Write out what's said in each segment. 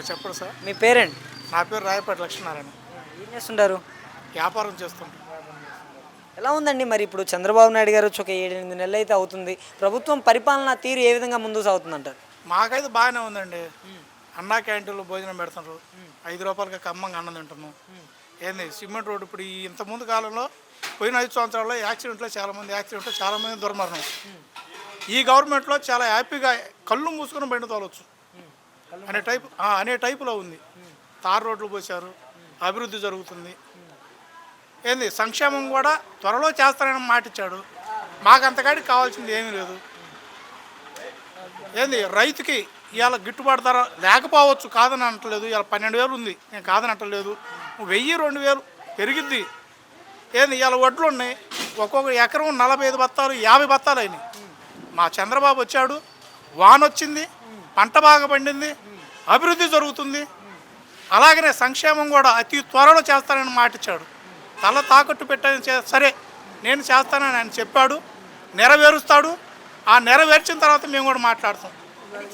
చెప్పండి సార్. మీ పేరెంట్? నా పేరు రాయపాటి లక్ష్మీనారాయణ. ఏం చేస్తుంటారు? వ్యాపారం చేస్తుంటాం. ఎలా ఉందండి మరి ఇప్పుడు చంద్రబాబు నాయుడు గారు వచ్చి ఒక 7-8 నెలలు అయితే అవుతుంది. ప్రభుత్వం పరిపాలన తీరు ఏ విధంగా ముందుకు సాగుతుందంటారు? మాకైతే బాగానే ఉందండి. అన్నా క్యాంటీన్లో భోజనం పెడుతున్నారు. 5 రూపాయలకి కమ్మంగా అన్నం తింటున్నాం. ఏంది సిమెంట్ రోడ్డు ఇప్పుడు ఇంతకుముందు కాలంలో పోయిన 5 సంవత్సరాల్లో యాక్సిడెంట్లో చాలామంది దుర్మరణం. ఈ గవర్నమెంట్లో చాలా హ్యాపీగా కళ్ళు మూసుకొని బండి తోలవచ్చు అనే టైపులో ఉంది. తార్ రోడ్లు పోసారు, అభివృద్ధి జరుగుతుంది. ఏంది సంక్షేమం కూడా త్వరలో చేస్తారని మాట ఇచ్చాడు. మాకు అంతకాడికి కావాల్సింది ఏమీ లేదు. ఏంది రైతుకి ఇవాళ గిట్టుబాటు ధర లేకపోవచ్చు, కాదని అంటలేదు. ఇవాళ 12,000 ఉంది, నేను కాదని అంటలేదు. 1000-2000 పెరిగిద్ది. ఏంది ఇవాళ వడ్లు ఉన్నాయి, ఒక్కొక్క ఎకరం 45 బత్తాలు 50 బత్తాలు అయినాయి. మా చంద్రబాబు వచ్చాడు, వాన వచ్చింది, పంట బాగా పండింది, అభివృద్ధి జరుగుతుంది. అలాగనే సంక్షేమం కూడా అతి త్వరలో చేస్తానని మాట ఇచ్చాడు. తల తాకట్టు పెట్టని సరే నేను చేస్తానని ఆయన చెప్పాడు, నెరవేరుస్తాడు. ఆ నెరవేర్చిన తర్వాత మేము కూడా మాట్లాడతాం.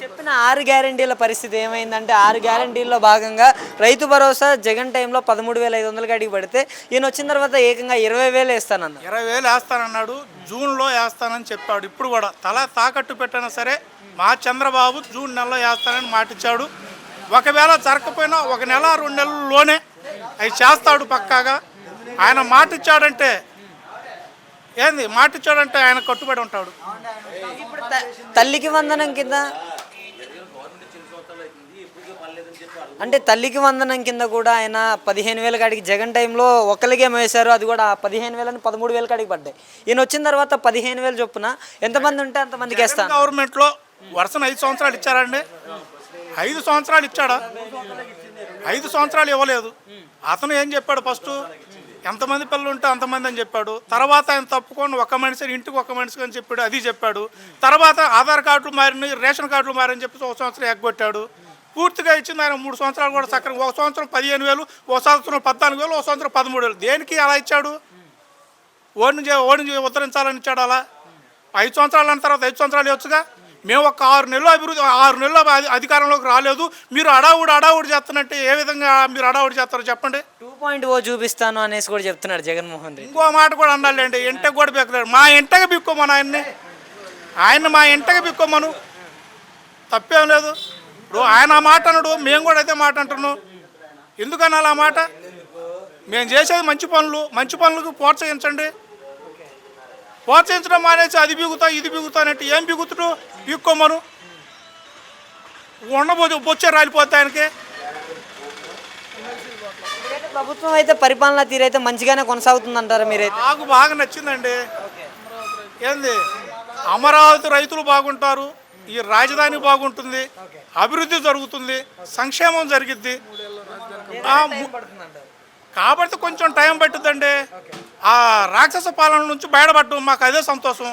చెప్పిన 6 గ్యారెంటీల పరిస్థితి ఏమైందంటే 6 గ్యారెంటీల్లో భాగంగా రైతు భరోసా జగన్ టైంలో 13,500 అడిగి పడితే ఈయన వచ్చిన తర్వాత ఏకంగా 20,000 వేస్తానన్నాడు. 20,000 వేస్తానన్నాడు. జూన్లో వేస్తానని చెప్పాడు. ఇప్పుడు కూడా తల తాకట్టు పెట్టినా సరే మా చంద్రబాబు జూన్ నెలలో వేస్తానని మాటిచ్చాడు. ఒకవేళ జరగకపోయినా 1 నెల 2 నెలల్లోనే అవి చేస్తాడు పక్కాగా. ఆయన మాటిచ్చాడంటే ఏంది, మాటిచ్చాడంటే ఆయన కట్టుబడి ఉంటాడు. ఇప్పుడు తల్లికి వందనం కింద అంటే తల్లికి వందనం కింద కూడా ఆయన 15,000 కాడికి జగన్ టైంలో ఒక్కరికే వేశారు. అది కూడా 15,000 13,000 కాడికి పడ్డాయి. ఈయన వచ్చిన తర్వాత 15,000 చొప్పున ఎంతమంది ఉంటే అంతమందికి వేస్తాను. గవర్నమెంట్లో వరుసన 5 సంవత్సరాలు ఇచ్చారండి. 5 సంవత్సరాలు ఇచ్చాడా? 5 సంవత్సరాలు ఇవ్వలేదు. అతను ఏం చెప్పాడు, ఫస్ట్ ఎంతమంది పిల్లలు ఉంటే అంతమంది అని చెప్పాడు. తర్వాత ఆయన తప్పుకొని ఒక మనిషి ఇంటికి ఒక మనిషికి అని చెప్పాడు, అది చెప్పాడు. తర్వాత ఆధార్ కార్డులు మారినాయి, రేషన్ కార్డులు మారని చెప్పి 1 సంవత్సరం ఎగ్గొట్టాడు. పూర్తిగా ఇచ్చింది ఆయన 3 సంవత్సరాలు కూడా చక్కగా. 1 సంవత్సరం 15,000, 1 సంవత్సరం 14,000, 1 సంవత్సరం 13,000. దేనికి అలా ఇచ్చాడు? ఓడిని ఉద్ధరించాలని ఇచ్చాడు. అలా 5 సంవత్సరాలు అన్న తర్వాత 5 సంవత్సరాలు ఇవ్వచ్చుగా. మేము ఒక 6 నెలలు అభివృద్ధి 6 నెలలు అధికారంలోకి రాలేదు. మీరు అడావుడి చేస్తున్నట్టే ఏ విధంగా మీరు అడావుడి చేస్తారో చెప్పండి. 2.0 చూపిస్తాను అనేసి కూడా చెప్తున్నాడు జగన్మోహన్ రెడ్డి. ఇంకో మాట కూడా అన్నాలండి, ఇంటకు కూడా బిక్కలేడు. మా ఇంటకి బిక్కోమను ఆయన్ని మా ఇంటకి బిక్కోమను, తప్పేం లేదు. ఇప్పుడు ఆయన ఆ మాట అన్నాడు, మేము కూడా అయితే మాట అంటున్నాం. ఎందుకన్నా ఆ మాట? మేము చేసేది మంచి పనులకు ప్రోత్సహించండి. ప్రోత్సహించడం మానేసి అది బిగుతా ఇది బిగుతా అన్నట్టు ఏం బిగుతుడు బిక్కోమను. ఉండబోదు బొచ్చే రాలిపోతే ఆయనకి. ప్రభుత్వం అయితే పరిపాలనా తీరు అయితే మంచిగానే కొనసాగుతుందంటారా మీరైతే? నాకు బాగా నచ్చిందండి. ఏంది అమరావతి రైతులు బాగుంటారు, ఈ రాజధాని బాగుంటుంది, అభివృద్ధి జరుగుతుంది, సంక్షేమం జరిగిద్ది. కాబట్టి కొంచెం టైం పట్టుద్దండి. ఆ రాక్షస పాలన నుంచి బయటపడ్డం మాకు అదే సంతోషం.